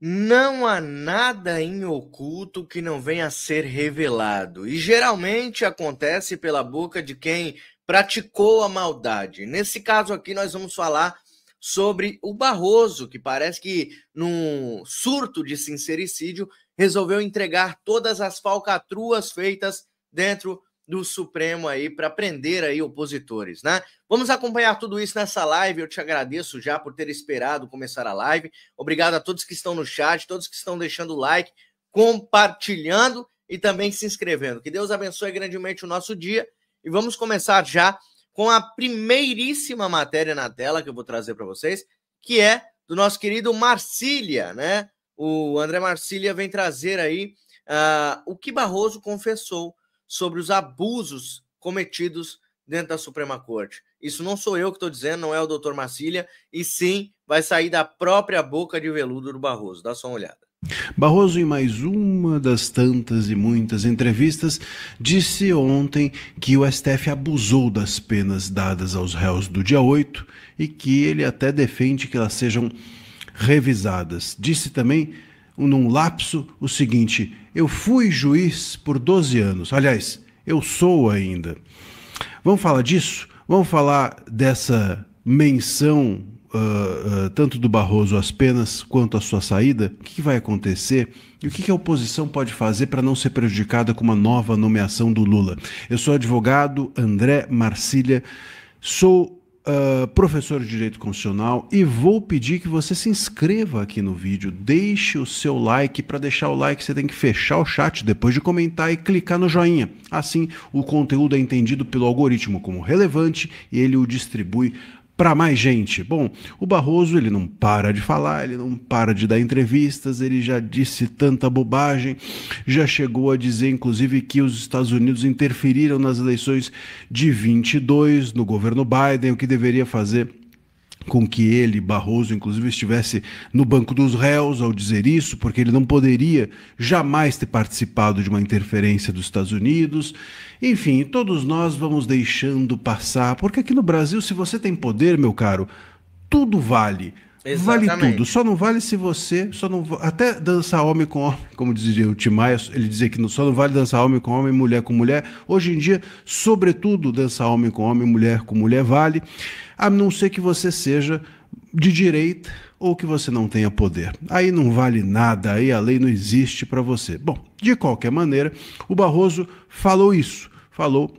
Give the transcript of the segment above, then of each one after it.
Não há nada em oculto que não venha a ser revelado, e geralmente acontece pela boca de quem praticou a maldade. Nesse caso aqui, nós vamos falar sobre o Barroso, que parece que, num surto de sincericídio, resolveu entregar todas as falcatruas feitas dentro do Supremo aí para prender aí opositores, né? Vamos acompanhar tudo isso nessa live. Eu te agradeço já por ter esperado começar a live. Obrigado a todos que estão no chat, todos que estão deixando o like, compartilhando e também se inscrevendo. Que Deus abençoe grandemente o nosso dia. E vamos começar já com a primeiríssima matéria na tela que eu vou trazer para vocês, que é do nosso querido Marcília, né? O André Marcília vem trazer aí o que Barroso confessou sobre os abusos cometidos dentro da Suprema Corte. Isso não sou eu que estou dizendo, não é o doutor Marcília, e sim vai sair da própria boca de veludo do Barroso. Dá só uma olhada. Barroso, em mais uma das tantas e muitas entrevistas, disse ontem que o STF abusou das penas dadas aos réus do dia 8 e que ele até defende que elas sejam revisadas. Disse também, num lapso, o seguinte: eu fui juiz por 12 anos. Aliás, eu sou ainda. Vamos falar disso? Vamos falar dessa menção tanto do Barroso às penas quanto à sua saída? O que vai acontecer? E o que a oposição pode fazer para não ser prejudicada com uma nova nomeação do Lula? Eu sou advogado André Marcília, sou professor de Direito Constitucional e vou pedir que você se inscreva aqui no vídeo, deixe o seu like. Para deixar o like você tem que fechar o chat depois de comentar e clicar no joinha. Assim o conteúdo é entendido pelo algoritmo como relevante e ele o distribui para mais gente. Bom, o Barroso, ele não para de falar, ele não para de dar entrevistas, ele já disse tanta bobagem, já chegou a dizer, inclusive, que os Estados Unidos interferiram nas eleições de 22, no governo Biden, o que deveria fazer com que ele, Barroso, inclusive, estivesse no banco dos réus ao dizer isso, porque ele não poderia jamais ter participado de uma interferência dos Estados Unidos. Enfim, todos nós vamos deixando passar, porque aqui no Brasil, se você tem poder, meu caro, tudo vale. Exatamente. Vale tudo, só não vale se você, até dançar homem com homem, como dizia o Tim Maia, ele dizia que só não vale dançar homem com homem, mulher com mulher. Hoje em dia, sobretudo, dançar homem com homem, mulher com mulher vale, a não ser que você seja de direita ou que você não tenha poder. Aí não vale nada, aí a lei não existe para você. Bom, de qualquer maneira, o Barroso falou isso, falou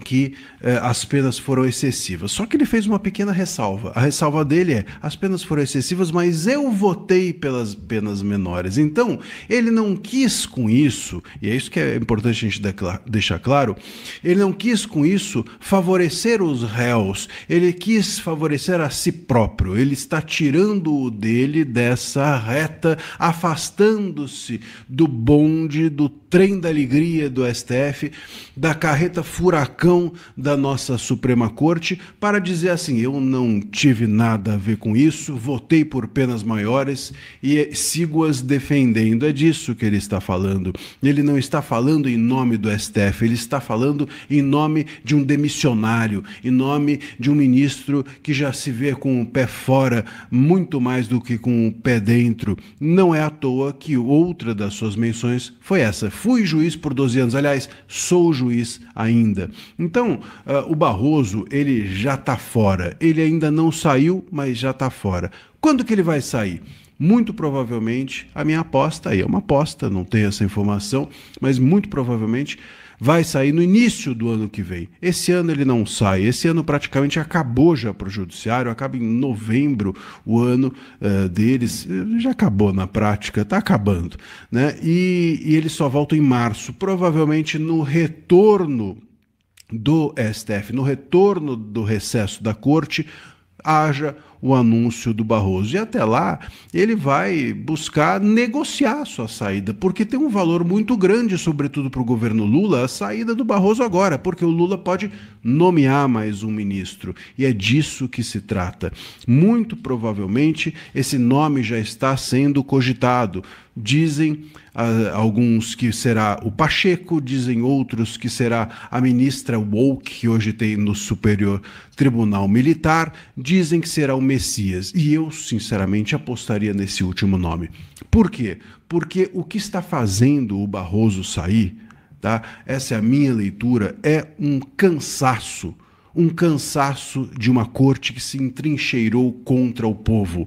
que as penas foram excessivas. Só que ele fez uma pequena ressalva. A ressalva dele é: as penas foram excessivas, mas eu votei pelas penas menores. Então, ele não quis com isso, e é isso que é importante a gente deixar claro, ele não quis com isso favorecer os réus, ele quis favorecer a si próprio. Ele está tirando o dele dessa reta, afastando-se do bonde, do trem da alegria do STF, da carreta furacão da nossa Suprema Corte, para dizer assim: eu não tive nada a ver com isso, votei por penas maiores e sigo-as defendendo. É disso que ele está falando. Ele não está falando em nome do STF, ele está falando em nome de um demissionário, em nome de um ministro que já se vê com o pé fora muito mais do que com o pé dentro. Não é à toa que outra das suas menções foi essa: fui juiz por 12 anos, aliás, sou juiz ainda. Então, o Barroso, ele já está fora. Ele ainda não saiu, mas já está fora. Quando que ele vai sair? Muito provavelmente, a minha aposta, aí é uma aposta, não tenho essa informação, mas muito provavelmente vai sair no início do ano que vem. Esse ano ele não sai, esse ano praticamente acabou já para o judiciário, acaba em novembro o ano deles, já acabou na prática, está acabando, né? E ele só volta em março, provavelmente no retorno do STF, no retorno do recesso da corte, haja o anúncio do Barroso. E até lá, ele vai buscar negociar a sua saída, porque tem um valor muito grande, sobretudo para o governo Lula, a saída do Barroso agora, porque o Lula pode nomear mais um ministro. E é disso que se trata. Muito provavelmente, esse nome já está sendo cogitado. Dizem alguns que será o Pacheco, dizem outros que será a ministra Wolk, que hoje tem no Superior Tribunal Militar, dizem que será o Messias. E eu, sinceramente, apostaria nesse último nome. Por quê? Porque o que está fazendo o Barroso sair, tá? Essa é a minha leitura, é um cansaço de uma corte que se entrincheirou contra o povo,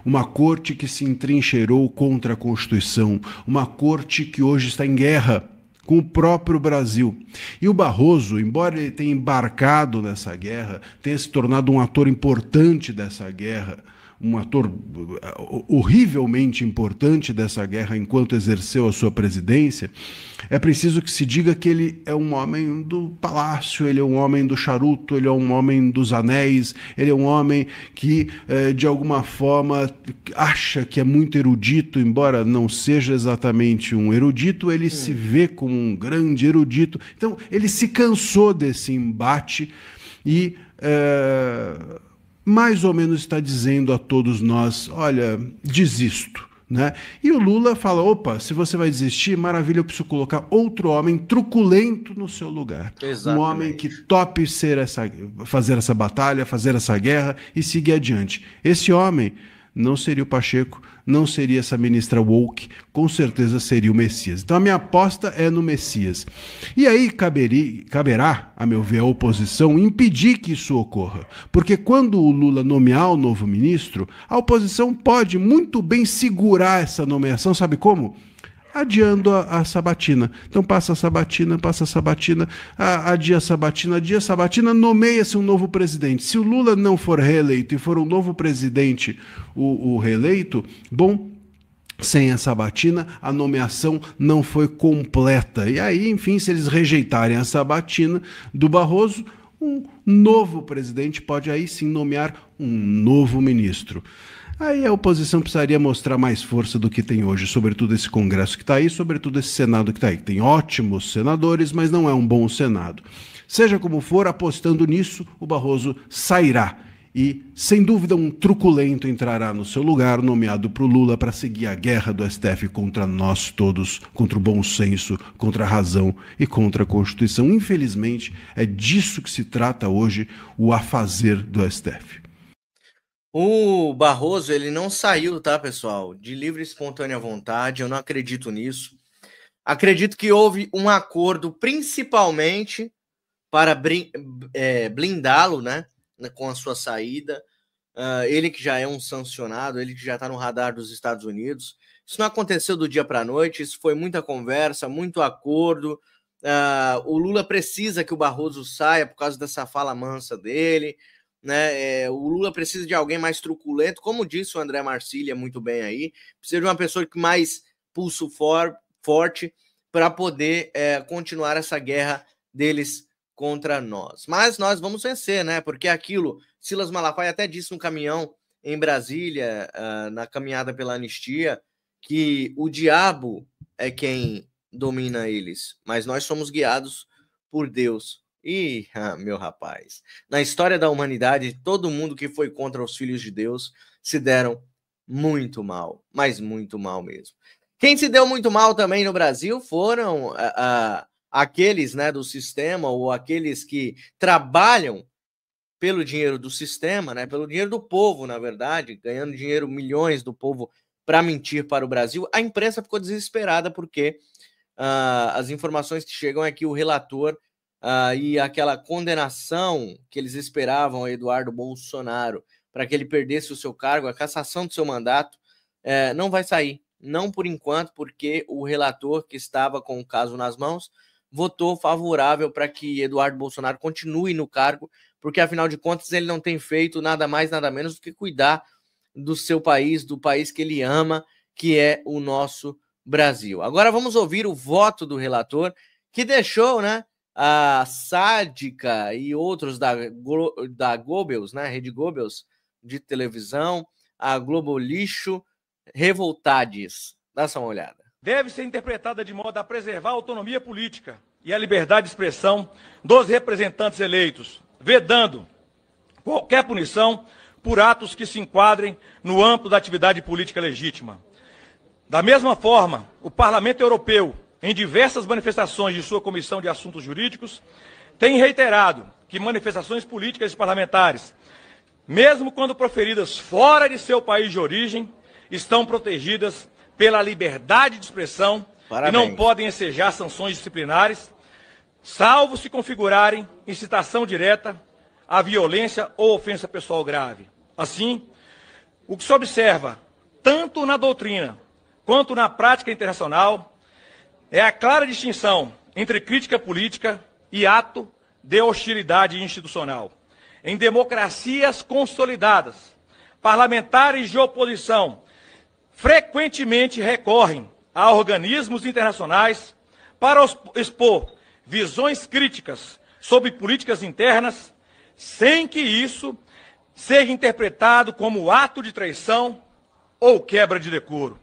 uma corte que se entrincheirou contra a Constituição, uma corte que hoje está em guerra com o próprio Brasil. E o Barroso, embora ele tenha embarcado nessa guerra, tenha se tornado um ator importante dessa guerra, um ator horrivelmente importante dessa guerra enquanto exerceu a sua presidência, é preciso que se diga que ele é um homem do palácio, ele é um homem do charuto, ele é um homem dos anéis, ele é um homem que, de alguma forma, acha que é muito erudito, embora não seja exatamente um erudito, ele se vê como um grande erudito. Então, ele se cansou desse embate e mais ou menos está dizendo a todos nós, olha, desisto, né? E o Lula fala, opa, se você vai desistir, maravilha, eu preciso colocar outro homem truculento no seu lugar. Exatamente. Um homem que tope fazer essa batalha, fazer essa guerra e seguir adiante. Esse homem não seria o Pacheco, não seria essa ministra woke, com certeza seria o Messias. Então a minha aposta é no Messias. E aí caberá, a meu ver, a oposição impedir que isso ocorra. Porque quando o Lula nomear o novo ministro, a oposição pode muito bem segurar essa nomeação, sabe como? Adiando a sabatina. Então passa a sabatina, adia a sabatina, nomeia-se um novo presidente. Se o Lula não for reeleito e for um novo presidente o reeleito, bom, sem a sabatina, a nomeação não foi completa. E aí, enfim, se eles rejeitarem a sabatina do Barroso, um novo presidente pode aí sim nomear um novo ministro. Aí a oposição precisaria mostrar mais força do que tem hoje, sobretudo esse Congresso que está aí, sobretudo esse Senado que está aí. Tem ótimos senadores, mas não é um bom Senado. Seja como for, apostando nisso, o Barroso sairá. E, sem dúvida, um truculento entrará no seu lugar, nomeado para o Lula, para seguir a guerra do STF contra nós todos, contra o bom senso, contra a razão e contra a Constituição. Infelizmente, é disso que se trata hoje o afazer do STF. O Barroso, ele não saiu, tá, pessoal? De livre e espontânea vontade, eu não acredito nisso. Acredito que houve um acordo, principalmente para blindá-lo, né, com a sua saída. Ele que já é um sancionado, ele que já está no radar dos Estados Unidos. Isso não aconteceu do dia para a noite, isso foi muita conversa, muito acordo. O Lula precisa que o Barroso saia por causa dessa fala mansa dele, né? O Lula precisa de alguém mais truculento, como disse o André Marcília muito bem aí, precisa de uma pessoa que mais pulso forte para poder continuar essa guerra deles contra nós. Mas nós vamos vencer, né? Porque aquilo, Silas Malafaia até disse no caminhão em Brasília, na caminhada pela anistia, que o diabo é quem domina eles, mas nós somos guiados por Deus. E, meu rapaz, na história da humanidade, todo mundo que foi contra os filhos de Deus se deram muito mal, mas muito mal mesmo. Quem se deu muito mal também no Brasil foram aqueles, né, do sistema, ou aqueles que trabalham pelo dinheiro do sistema, né, pelo dinheiro do povo, na verdade, ganhando dinheiro, milhões do povo, para mentir para o Brasil. A imprensa ficou desesperada porque as informações que chegam é que o relator e aquela condenação que eles esperavam a Eduardo Bolsonaro para que ele perdesse o seu cargo, a cassação do seu mandato, não vai sair. Não por enquanto, porque o relator que estava com o caso nas mãos votou favorável para que Eduardo Bolsonaro continue no cargo, porque afinal de contas ele não tem feito nada mais, nada menos do que cuidar do seu país, do país que ele ama, que é o nosso Brasil. Agora vamos ouvir o voto do relator, que deixou, né, a Sádica e outros da Goebbels, né, Rede Goebbels de televisão, a Globo Lixo, revoltades. Dá só uma olhada. Deve ser interpretada de modo a preservar a autonomia política e a liberdade de expressão dos representantes eleitos, vedando qualquer punição por atos que se enquadrem no âmbito da atividade política legítima. Da mesma forma, o Parlamento Europeu, em diversas manifestações de sua Comissão de Assuntos Jurídicos, tem reiterado que manifestações políticas e parlamentares mesmo quando proferidas fora de seu país de origem, estão protegidas pela liberdade de expressão. Parabéns. E não podem ensejar sanções disciplinares, salvo se configurarem incitação direta à violência ou ofensa pessoal grave. Assim, o que se observa, tanto na doutrina quanto na prática internacional, é a clara distinção entre crítica política e ato de hostilidade institucional. Em democracias consolidadas, parlamentares de oposição frequentemente recorrem a organismos internacionais para expor visões críticas sobre políticas internas, sem que isso seja interpretado como ato de traição ou quebra de decoro.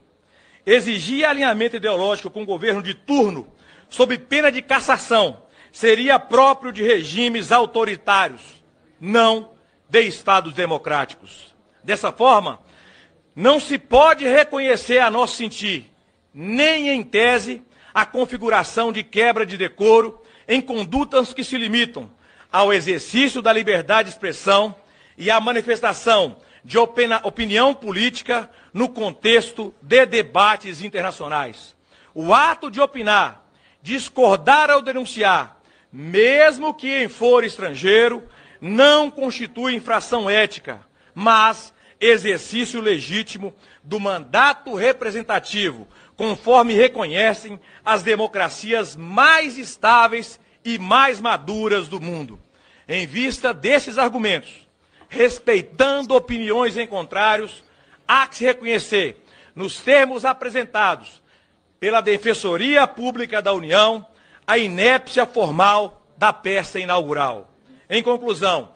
Exigir alinhamento ideológico com o governo de turno, sob pena de cassação, seria próprio de regimes autoritários, não de Estados democráticos. Dessa forma, não se pode reconhecer a nosso sentir, nem em tese, a configuração de quebra de decoro em condutas que se limitam ao exercício da liberdade de expressão e à manifestação de opinião política no contexto de debates internacionais. O ato de opinar, discordar ou denunciar, mesmo que em for estrangeiro, não constitui infração ética, mas exercício legítimo do mandato representativo, conforme reconhecem as democracias mais estáveis e mais maduras do mundo. Em vista desses argumentos, respeitando opiniões em contrários, há que se reconhecer, nos termos apresentados pela Defensoria Pública da União, a inépcia formal da peça inaugural. Em conclusão,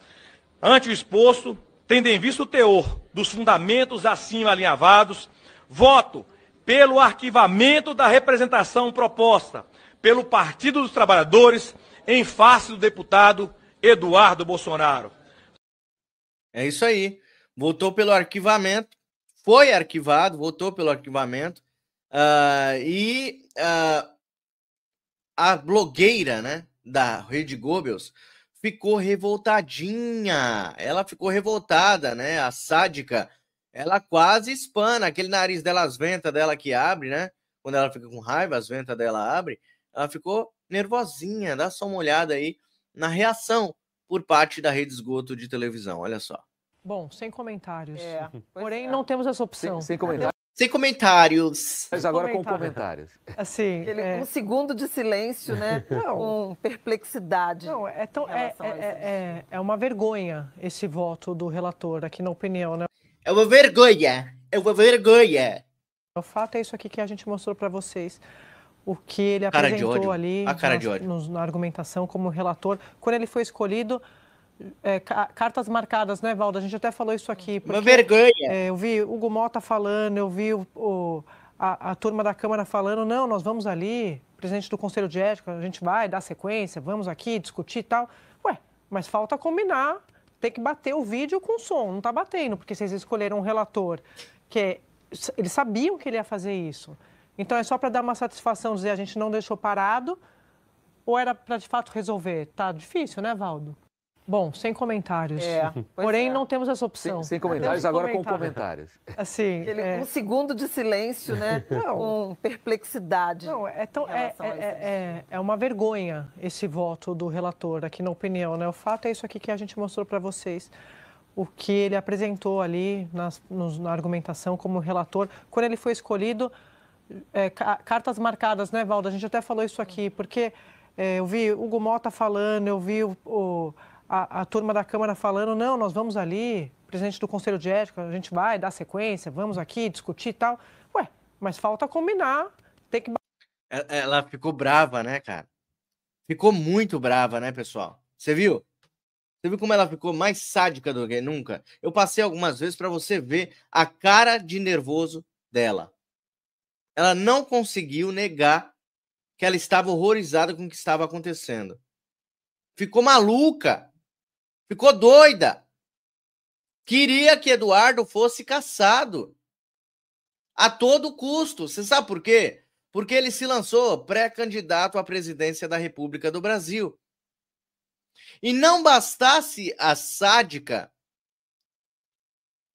ante o exposto, tendo em vista o teor dos fundamentos acima alinhavados, voto pelo arquivamento da representação proposta pelo Partido dos Trabalhadores em face do deputado Eduardo Bolsonaro. É isso aí. Votou pelo arquivamento, foi arquivado, votou pelo arquivamento, a blogueira, né, da Rede Goebbels ficou revoltadinha. Ela ficou revoltada, né? A sádica, ela quase espana, aquele nariz dela, as ventas dela que abre, né? Quando ela fica com raiva, as ventas dela abrem. Ela ficou nervosinha. Dá só uma olhada aí na reação por parte da Rede Esgoto de televisão. Olha só. Bom, sem comentários. Porém, não temos essa opção. Sem comentários. Sem comentários. Mas agora com comentários. Assim, um segundo de silêncio, né? Com perplexidade. Não, é uma vergonha esse voto do relator aqui na opinião, né? É uma vergonha. É uma vergonha. O fato é isso aqui que a gente mostrou para vocês. O que ele apresentou ali na argumentação como relator. Quando ele foi escolhido, cartas marcadas, né, Valdo? A gente até falou isso aqui. Uma vergonha. Eu vi Hugo Mota falando, eu vi a turma da Câmara falando, não, nós vamos ali, presidente do Conselho de Ética, a gente vai dar sequência, vamos aqui discutir e tal. Ué, mas falta combinar, tem que bater o vídeo com o som, não está batendo, porque vocês escolheram um relator que eles sabiam que ele ia fazer isso. Então é só para dar uma satisfação, dizer a gente não deixou parado, ou era para de fato resolver? Tá difícil, né, Valdo? Bom, sem comentários. Porém, não temos essa opção. Sem comentários, agora com comentários. Assim, um segundo de silêncio, né? Com perplexidade. Não, é uma vergonha esse voto do relator aqui na opinião, né? O fato é isso aqui que a gente mostrou para vocês. O que ele apresentou ali na argumentação como relator. Quando ele foi escolhido, cartas marcadas, né, Valdo? A gente até falou isso aqui, porque eu vi Hugo Mota falando, eu vi a turma da Câmara falando, não, nós vamos ali, presidente do Conselho de Ética, a gente vai dar sequência, vamos aqui discutir e tal. Ué, mas falta combinar, tem que... Ela ficou brava, né, cara? Ficou muito brava, né, pessoal? Você viu? Você viu como ela ficou mais sádica do que nunca? Eu passei algumas vezes para você ver a cara de nervoso dela. Ela não conseguiu negar que ela estava horrorizada com o que estava acontecendo. Ficou maluca. Ficou doida. Queria que Eduardo fosse cassado. A todo custo. Você sabe por quê? Porque ele se lançou pré-candidato à presidência da República do Brasil. E não bastasse a sádica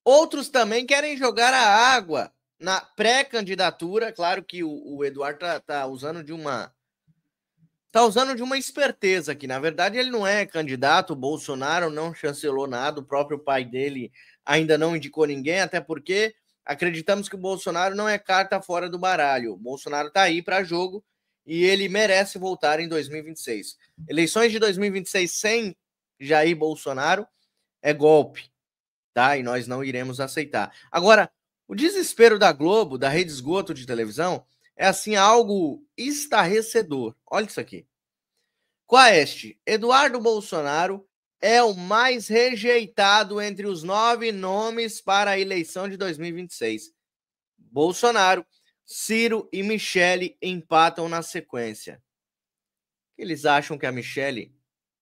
Outros também querem jogar a água na pré-candidatura. Claro que o Eduardo tá usando de uma esperteza aqui. Na verdade, ele não é candidato, o Bolsonaro não chancelou nada, o próprio pai dele ainda não indicou ninguém, até porque acreditamos que o Bolsonaro não é carta fora do baralho. O Bolsonaro está aí para jogo e ele merece voltar em 2026. Eleições de 2026 sem Jair Bolsonaro é golpe, tá? E nós não iremos aceitar. Agora, o desespero da Globo, da rede esgoto de televisão, é assim algo estarrecedor. Olha isso aqui. Quaest, Eduardo Bolsonaro é o mais rejeitado entre os 9 nomes para a eleição de 2026. Bolsonaro, Ciro e Michele empatam na sequência. Eles acham que a Michele,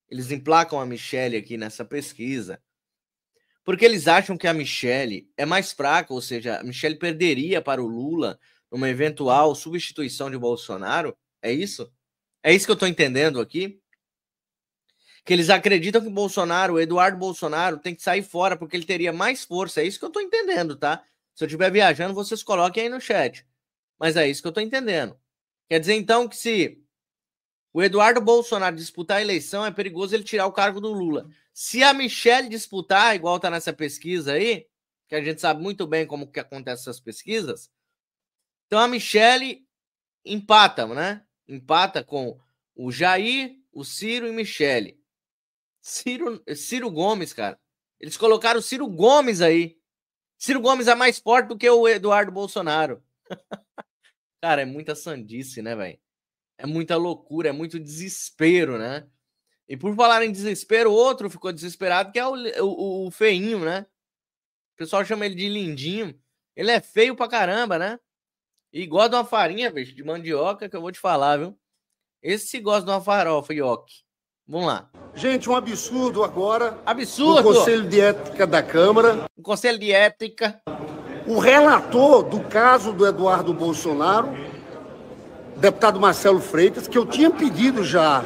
eles emplacam a Michele aqui nessa pesquisa, porque eles acham que a Michele é mais fraca, ou seja, a Michele perderia para o Lula numa eventual substituição de Bolsonaro. É isso? É isso que eu estou entendendo aqui? Que eles acreditam que o Eduardo Bolsonaro, tem que sair fora porque ele teria mais força. É isso que eu estou entendendo, tá? Se eu estiver viajando, vocês coloquem aí no chat. Mas é isso que eu estou entendendo. Quer dizer, então, que se o Eduardo Bolsonaro disputar a eleição, é perigoso ele tirar o cargo do Lula. Se a Michele disputar, igual tá nessa pesquisa aí, que a gente sabe muito bem como que acontece essas pesquisas, então a Michele empata, né? Empata com o Jair, o Ciro e Michele. Ciro Gomes, cara. Eles colocaram o Ciro Gomes aí. Ciro Gomes é mais forte do que o Eduardo Bolsonaro. Cara, é muita sandice, né, velho? É muita loucura, é muito desespero, né? E por falar em desespero, outro ficou desesperado, que é o feinho, né? O pessoal chama ele de lindinho. Ele é feio pra caramba, né? E gosta de uma farinha, bicho, de mandioca, que eu vou te falar, viu? Esse gosta de uma farofa, ioki. Vamos lá. Gente, um absurdo agora. Absurdo! O Conselho de Ética da Câmara. O Conselho de Ética. O relator do caso do Eduardo Bolsonaro, deputado Marcelo Freitas, que eu tinha pedido já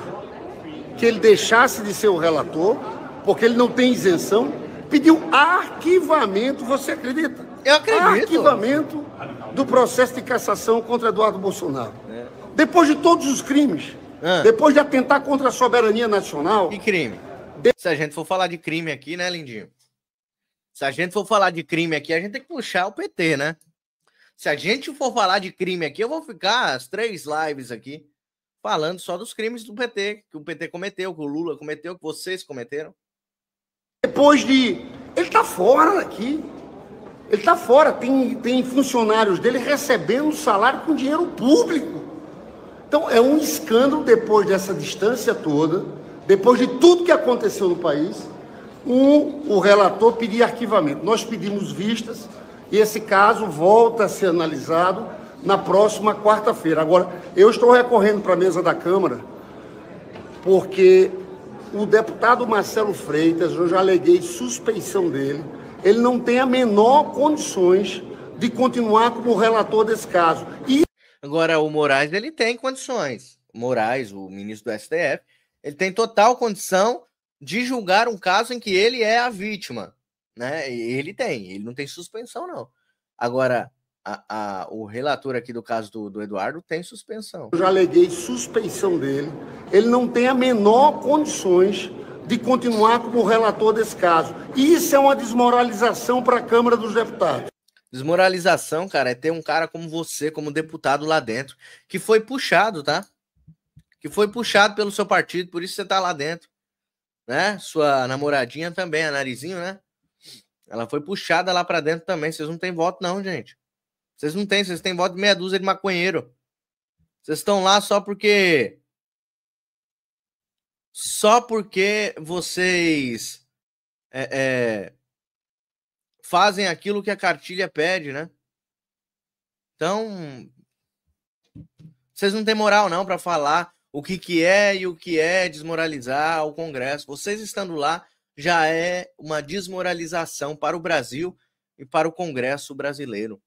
que ele deixasse de ser o relator, porque ele não tem isenção, pediu arquivamento, você acredita? Eu acredito. Arquivamento do processo de cassação contra Eduardo Bolsonaro. Depois de todos os crimes, depois de atentar contra a soberania nacional... Que crime? Se a gente for falar de crime aqui, né, lindinho? Se a gente for falar de crime aqui, a gente tem que puxar o PT, né? Se a gente for falar de crime aqui, eu vou ficar as 3 lives aqui falando só dos crimes do PT, que o PT cometeu, que o Lula cometeu, que vocês cometeram. Depois de... Ele tá fora daqui. Ele tá fora. Tem funcionários dele recebendo salário com dinheiro público. Então, é um escândalo depois dessa distância toda, depois de tudo que aconteceu no país, o relator pedir arquivamento. Nós pedimos vistas e esse caso volta a ser analisado na próxima quarta-feira. Agora, eu estou recorrendo para a mesa da Câmara, porque o deputado Marcelo Freitas, eu já aleguei suspeição dele, ele não tem a menor condições de continuar como relator desse caso. Agora, o Moraes, ele tem condições. O Moraes, o ministro do STF, ele tem total condição de julgar um caso em que ele é a vítima, né? Ele não tem suspensão, não. Agora, o relator aqui do caso do Eduardo tem suspensão. Eu já aleguei suspeição dele. Ele não tem a menor condições de continuar como relator desse caso. E isso é uma desmoralização para a Câmara dos Deputados. Desmoralização, cara, é ter um cara como você, como deputado lá dentro, que foi puxado, tá? Que foi puxado pelo seu partido, por isso você tá lá dentro, né? Sua namoradinha também, a Narizinho, né? Ela foi puxada lá pra dentro também. Vocês não têm voto não, gente. Vocês não têm, vocês têm voto de meia dúzia de maconheiro. Vocês estão lá só porque vocês fazem aquilo que a cartilha pede, né? Então, vocês não têm moral não para falar o que é e o que é desmoralizar o Congresso. Vocês estando lá já é uma desmoralização para o Brasil e para o Congresso brasileiro.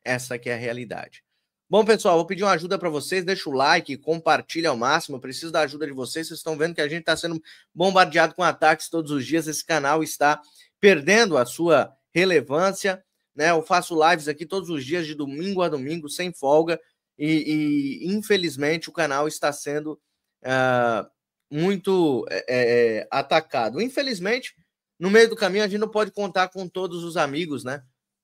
Essa que é a realidade. Bom, pessoal, vou pedir uma ajuda para vocês. Deixa o like, compartilha ao máximo. Eu preciso da ajuda de vocês. Vocês estão vendo que a gente está sendo bombardeado com ataques todos os dias. Esse canal está perdendo a sua relevância, né? Eu faço lives aqui todos os dias, de domingo a domingo, sem folga, e infelizmente o canal está sendo muito atacado. Infelizmente, no meio do caminho, a gente não pode contar com todos os amigos, né?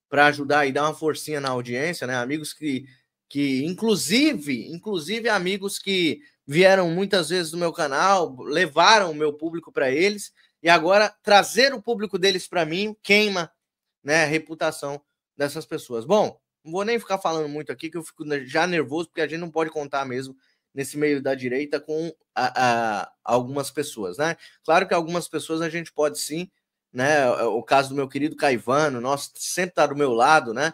Para ajudar e dar uma forcinha na audiência, né? Amigos que inclusive amigos que vieram muitas vezes no meu canal, levaram o meu público para eles, e agora trazer o público deles para mim queima, né, a reputação dessas pessoas. Bom, não vou nem ficar falando muito aqui, que eu fico já nervoso, porque a gente não pode contar mesmo nesse meio da direita com algumas pessoas, né? Claro que algumas pessoas a gente pode sim, né? O caso do meu querido Caivano, nossa, sempre tá do meu lado, né?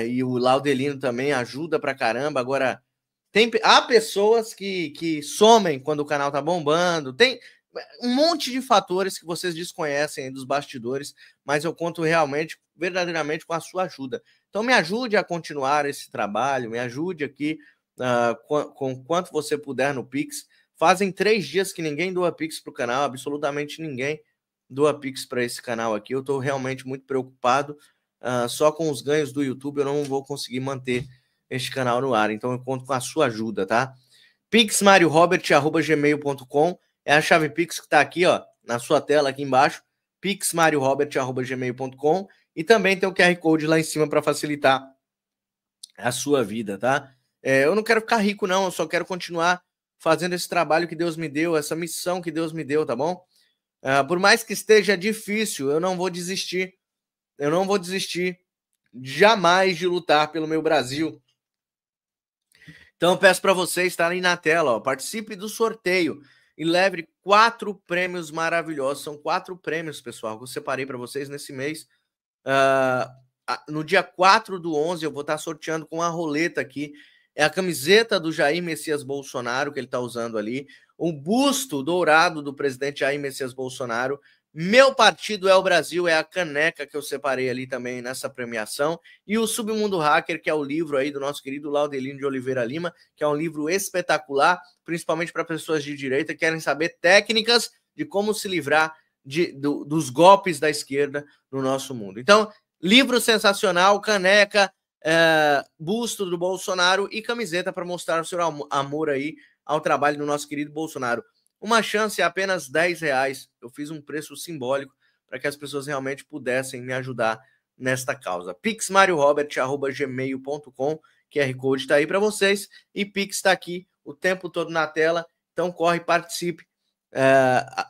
E o Laudelino também ajuda pra caramba. Agora, há pessoas que somem quando o canal tá bombando, tem um monte de fatores que vocês desconhecem aí dos bastidores, mas eu conto realmente, verdadeiramente com a sua ajuda. Então me ajude a continuar esse trabalho, me ajude aqui com quanto você puder no Pix. Fazem 3 dias que ninguém doa Pix pro canal, absolutamente ninguém doa Pix para esse canal aqui. Eu tô realmente muito preocupado. Só com os ganhos do YouTube eu não vou conseguir manter este canal no ar, então eu conto com a sua ajuda, tá? pixmariorobert@gmail.com é a chave Pix que tá aqui, ó, na sua tela aqui embaixo, pixmariorobert@gmail.com, e também tem o QR Code lá em cima para facilitar a sua vida, tá? Eu não quero ficar rico não, eu só quero continuar fazendo esse trabalho que Deus me deu, essa missão que Deus me deu, tá bom? Por mais que esteja difícil, eu não vou desistir. Eu não vou desistir jamais de lutar pelo meu Brasil. Então eu peço para vocês estarem na tela, ó, participe do sorteio e leve 4 prêmios maravilhosos. São 4 prêmios, pessoal, que eu separei para vocês nesse mês. No dia 4/11 eu vou estar sorteando com a roleta aqui. É a camiseta do Jair Messias Bolsonaro que ele está usando ali, o busto dourado do presidente Jair Messias Bolsonaro. Meu Partido é o Brasil, é a caneca que eu separei ali também nessa premiação. E o Submundo Hacker, que é o livro aí do nosso querido Laudelino de Oliveira Lima, que é um livro espetacular, principalmente para pessoas de direita que querem saber técnicas de como se livrar dos golpes da esquerda no nosso mundo. Então, livro sensacional, caneca, busto do Bolsonaro e camiseta para mostrar o seu amor aí ao trabalho do nosso querido Bolsonaro. Uma chance é apenas R$10. Eu fiz um preço simbólico para que as pessoas realmente pudessem me ajudar nesta causa. pixmariorobert@gmail.com, QR Code está aí para vocês, e Pix está aqui o tempo todo na tela, então corre, participe.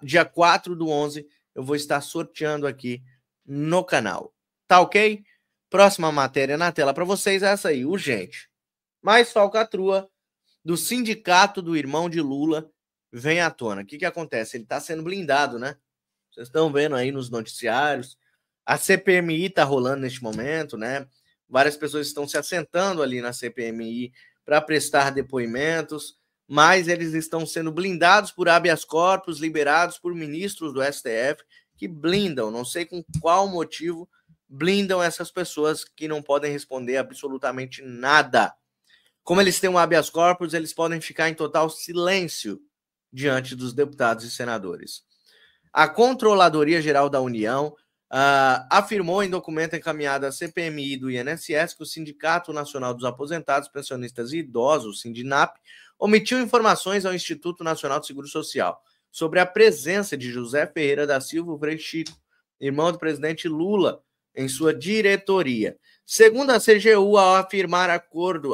Dia 4/11 eu vou estar sorteando aqui no canal. Tá ok? Próxima matéria na tela para vocês é essa aí, urgente. Mais falcatrua do sindicato do irmão de Lula vem à tona. O que acontece? Ele está sendo blindado, né? Vocês estão vendo aí nos noticiários. A CPMI está rolando neste momento, né? Várias pessoas estão se assentando ali na CPMI para prestar depoimentos, mas eles estão sendo blindados por habeas corpus, liberados por ministros do STF, que blindam, não sei com qual motivo, blindam essas pessoas que não podem responder absolutamente nada. Como eles têm um habeas corpus, eles podem ficar em total silêncio diante dos deputados e senadores. A Controladoria Geral da União afirmou em documento encaminhado à CPMI do INSS que o Sindicato Nacional dos Aposentados, Pensionistas e Idosos, Sindinap, omitiu informações ao Instituto Nacional de Seguro Social sobre a presença de José Ferreira da Silva Frei Chico, irmão do presidente Lula, em sua diretoria. Segundo a CGU, ao firmar acordo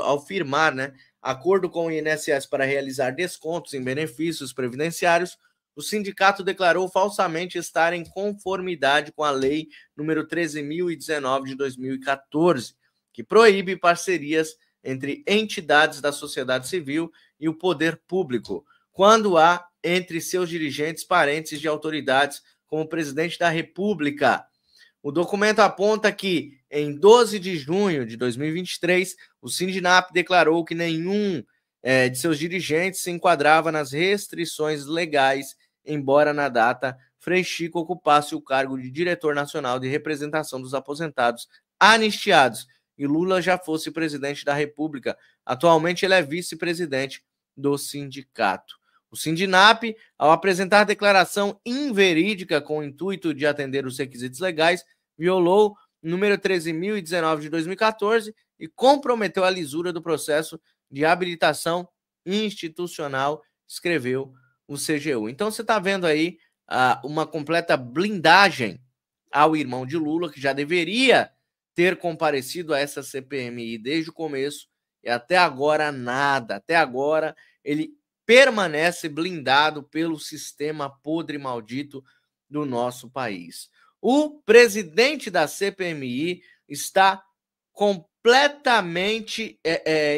com o INSS para realizar descontos em benefícios previdenciários, o sindicato declarou falsamente estar em conformidade com a Lei número 13.019 de 2014, que proíbe parcerias entre entidades da sociedade civil e o poder público, quando há entre seus dirigentes parentes de autoridades como o presidente da República. O documento aponta que, em 12 de junho de 2023, o Sindinap declarou que nenhum de seus dirigentes se enquadrava nas restrições legais, embora na data Frei Chico ocupasse o cargo de diretor nacional de representação dos aposentados anistiados e Lula já fosse presidente da República. Atualmente ele é vice-presidente do sindicato. O Sindinap, ao apresentar declaração inverídica com o intuito de atender os requisitos legais, violou o número 13.019 de 2014 e comprometeu a lisura do processo de habilitação institucional, escreveu o CGU. Então você está vendo aí uma completa blindagem ao irmão de Lula, que já deveria ter comparecido a essa CPMI desde o começo, e até agora nada. Até agora ele permanece blindado pelo sistema podre e maldito do nosso país. O presidente da CPMI está completamente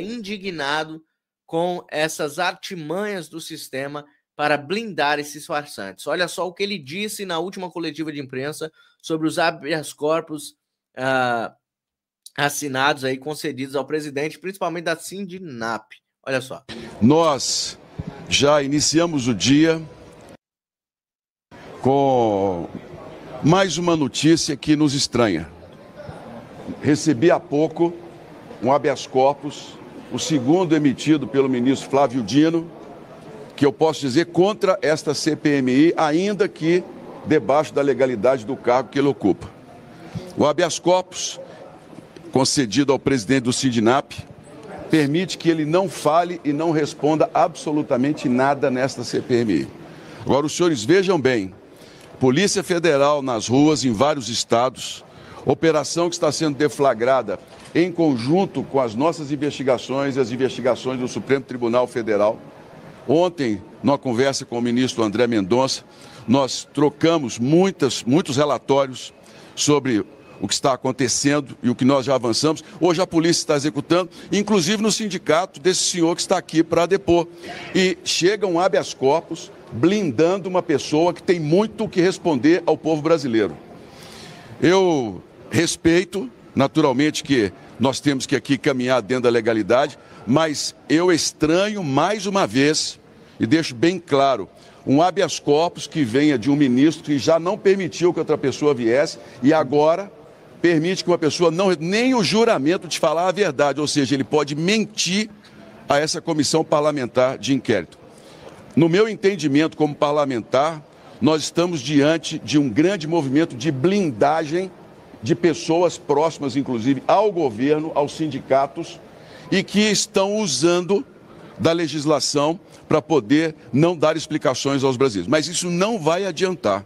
indignado com essas artimanhas do sistema para blindar esses farsantes. Olha só o que ele disse na última coletiva de imprensa sobre os habeas corpus assinados aí, concedidos ao presidente, principalmente da Sindinap. Olha só. Nós já iniciamos o dia com mais uma notícia que nos estranha. Recebi há pouco um habeas corpus, o segundo emitido pelo ministro Flávio Dino, que eu posso dizer contra esta CPMI, ainda que debaixo da legalidade do cargo que ele ocupa. O habeas corpus, concedido ao presidente do Sindinap, permite que ele não fale e não responda absolutamente nada nesta CPMI. Agora, os senhores vejam bem, Polícia Federal nas ruas em vários estados, operação que está sendo deflagrada em conjunto com as nossas investigações e as investigações do Supremo Tribunal Federal. Ontem, numa conversa com o ministro André Mendonça, nós trocamos muitos relatórios sobre o que está acontecendo e o que nós já avançamos. Hoje a polícia está executando, inclusive no sindicato desse senhor que está aqui para depor. E chega um habeas corpus blindando uma pessoa que tem muito o que responder ao povo brasileiro. Eu respeito, naturalmente, que nós temos que aqui caminhar dentro da legalidade, mas eu estranho mais uma vez, e deixo bem claro, um habeas corpus que venha de um ministro que já não permitiu que outra pessoa viesse e agora permite que uma pessoa nem o juramento de falar a verdade, ou seja, ele pode mentir a essa comissão parlamentar de inquérito. No meu entendimento como parlamentar, nós estamos diante de um grande movimento de blindagem de pessoas próximas, inclusive, ao governo, aos sindicatos, e que estão usando da legislação para poder não dar explicações aos brasileiros. Mas isso não vai adiantar,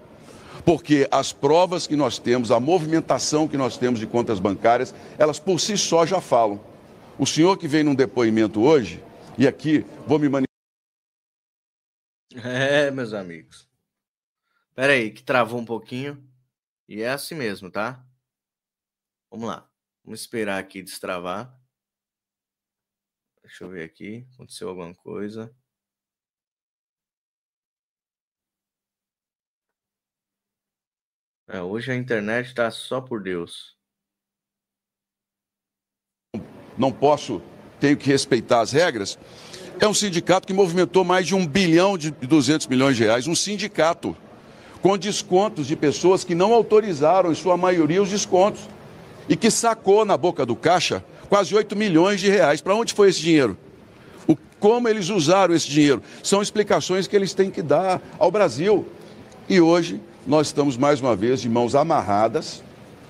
porque as provas que nós temos, a movimentação que nós temos de contas bancárias, elas por si só já falam. O senhor que vem num depoimento hoje, e aqui vou me manifestar... Meus amigos. Espera aí, que travou um pouquinho. E é assim mesmo, tá? Vamos lá. Vamos esperar aqui destravar. Deixa eu ver aqui. Aconteceu alguma coisa. Hoje a internet tá só por Deus. Não posso, tenho que respeitar as regras. É um sindicato que movimentou mais de 1 bilhão de 200 milhões de reais. Um sindicato com descontos de pessoas que não autorizaram, em sua maioria, os descontos. E que sacou na boca do caixa quase 8 milhões de reais. Para onde foi esse dinheiro? Como eles usaram esse dinheiro? São explicações que eles têm que dar ao Brasil. E hoje nós estamos mais uma vez de mãos amarradas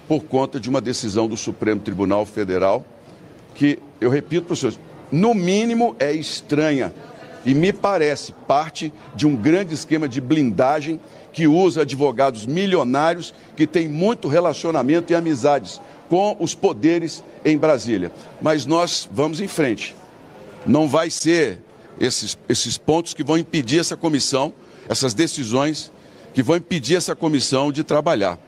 por conta de uma decisão do Supremo Tribunal Federal que, eu repito para os senhores, no mínimo é estranha e me parece parte de um grande esquema de blindagem que usa advogados milionários que têm muito relacionamento e amizades com os poderes em Brasília. Mas nós vamos em frente. Não vai ser esses pontos que vão impedir essa comissão, essas decisões que vão impedir essa comissão de trabalhar.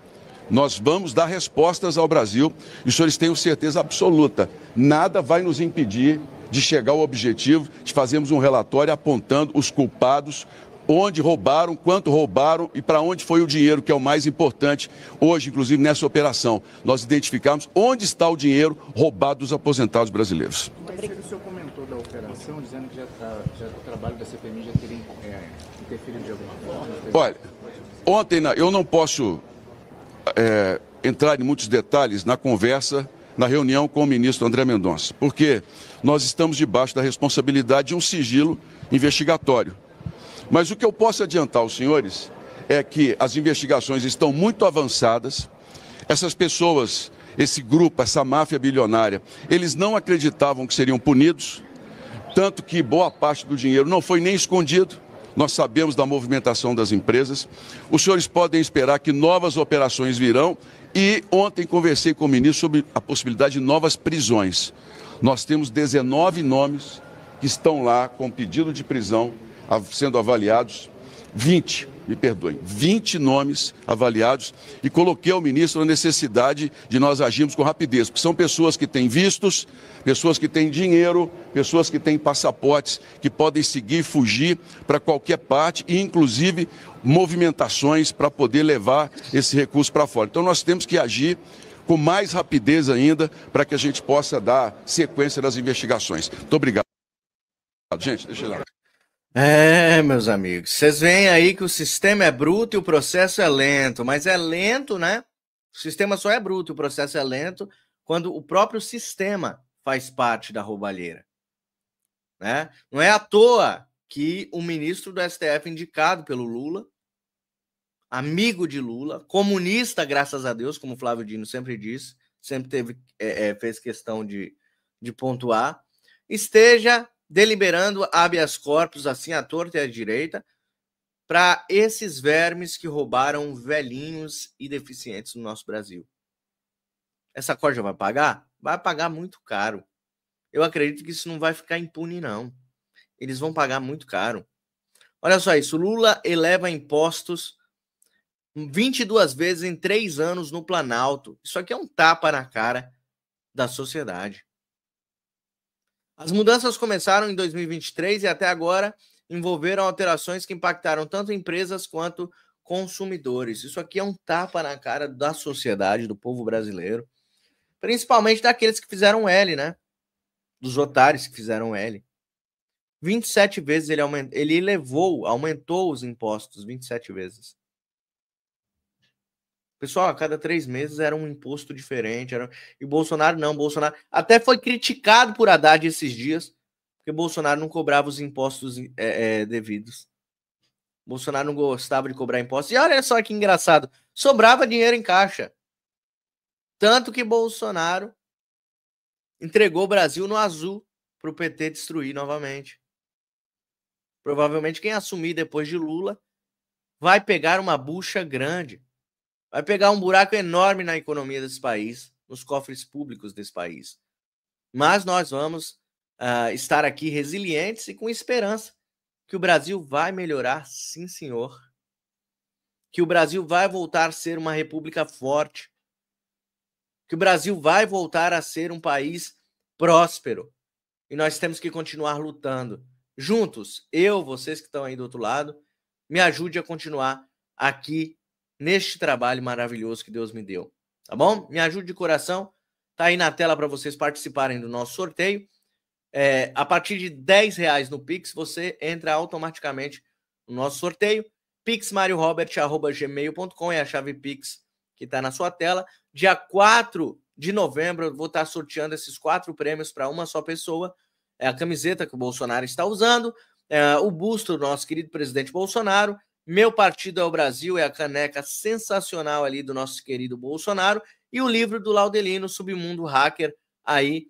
Nós vamos dar respostas ao Brasil e os senhores tenham certeza absoluta, nada vai nos impedir de chegar ao objetivo de fazermos um relatório apontando os culpados, onde roubaram, quanto roubaram e para onde foi o dinheiro, que é o mais importante hoje, inclusive nessa operação. Nós identificamos onde está o dinheiro roubado dos aposentados brasileiros. O senhor comentou da operação, dizendo que o trabalho da CPMI já teria interferido de alguma forma? Olha, ontem eu não posso entrar em muitos detalhes na conversa, na reunião com o ministro André Mendonça, porque nós estamos debaixo da responsabilidade de um sigilo investigatório. Mas o que eu posso adiantar aos senhores é que as investigações estão muito avançadas, Essas pessoas, esse grupo, essa máfia bilionária, eles não acreditavam que seriam punidos, tanto que boa parte do dinheiro não foi nem escondido. Nós sabemos da movimentação das empresas. Os senhores podem esperar que novas operações virão e ontem conversei com o ministro sobre a possibilidade de novas prisões. Nós temos 19 nomes que estão lá com pedido de prisão sendo avaliados, 20 nomes avaliados, e coloquei ao ministro a necessidade de nós agirmos com rapidez, porque são pessoas que têm vistos, pessoas que têm dinheiro, pessoas que têm passaportes, que podem seguir e fugir para qualquer parte, e inclusive movimentações para poder levar esse recurso para fora. Então nós temos que agir com mais rapidez ainda para que a gente possa dar sequência das investigações. Muito obrigado. Gente, deixa eu ir lá. Meus amigos, vocês veem aí que o sistema é bruto e o processo é lento, mas é lento, né? O sistema só é bruto e o processo é lento quando o próprio sistema faz parte da roubalheira, né? Não é à toa que o ministro do STF indicado pelo Lula, amigo de Lula, comunista, graças a Deus, como o Flávio Dino sempre disse, sempre fez questão de pontuar, esteja deliberando habeas corpus, assim, à torta e à direita, para esses vermes que roubaram velhinhos e deficientes no nosso Brasil. Essa corja vai pagar? Vai pagar muito caro. Eu acredito que isso não vai ficar impune, não. Eles vão pagar muito caro. Olha só isso, Lula eleva impostos 22 vezes em 3 anos no Planalto. Isso aqui é um tapa na cara da sociedade. As mudanças começaram em 2023 e até agora envolveram alterações que impactaram tanto empresas quanto consumidores. Isso aqui é um tapa na cara da sociedade, do povo brasileiro, principalmente daqueles que fizeram L, né? Dos otários que fizeram L. 27 vezes ele aumentou os impostos 27 vezes. Pessoal, a cada 3 meses era um imposto diferente. E Bolsonaro não. Bolsonaro até foi criticado por Haddad esses dias, porque Bolsonaro não cobrava os impostos devidos. Bolsonaro não gostava de cobrar impostos. E olha só que engraçado, sobrava dinheiro em caixa. Tanto que Bolsonaro entregou o Brasil no azul para o PT destruir novamente. Provavelmente quem assumir depois de Lula vai pegar uma bucha grande. Vai pegar um buraco enorme na economia desse país, nos cofres públicos desse país. Mas nós vamos estar aqui resilientes e com esperança que o Brasil vai melhorar, sim, senhor. Que o Brasil vai voltar a ser uma república forte. Que o Brasil vai voltar a ser um país próspero. E nós temos que continuar lutando. Juntos, vocês que estão aí do outro lado, me ajude a continuar aqui neste trabalho maravilhoso que Deus me deu, tá bom? Me ajude de coração, tá aí na tela para vocês participarem do nosso sorteio. A partir de R$10 no Pix, você entra automaticamente no nosso sorteio. pixmariorobert@gmail.com é a chave Pix que está na sua tela. Dia 4 de novembro, eu vou estar sorteando esses 4 prêmios para uma só pessoa. É a camiseta que o Bolsonaro está usando, o busto do nosso querido presidente Bolsonaro, Meu Partido é o Brasil, é a caneca sensacional ali do nosso querido Bolsonaro, e o livro do Laudelino, Submundo Hacker, aí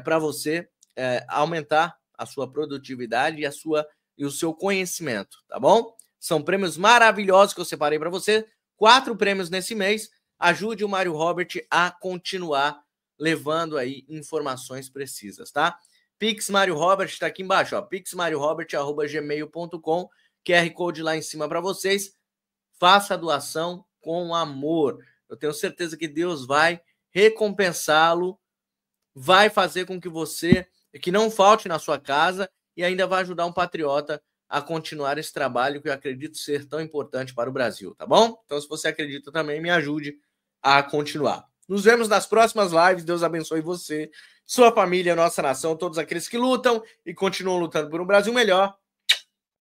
para você aumentar a sua produtividade e o seu conhecimento, tá bom? São prêmios maravilhosos que eu separei para você, 4 prêmios nesse mês. Ajude o Mário Robert a continuar levando aí informações precisas, tá? Pix Mário Robert está aqui embaixo, ó, pixmariorobert@gmail.com, QR Code lá em cima para vocês. Faça a doação com amor. Eu tenho certeza que Deus vai recompensá-lo, vai fazer com que não falte na sua casa e ainda vai ajudar um patriota a continuar esse trabalho que eu acredito ser tão importante para o Brasil, tá bom? Então, se você acredita também, me ajude a continuar. Nos vemos nas próximas lives. Deus abençoe você, sua família, nossa nação, todos aqueles que lutam e continuam lutando por um Brasil melhor.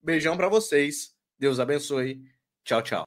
Beijão para vocês. Deus abençoe. Tchau, tchau.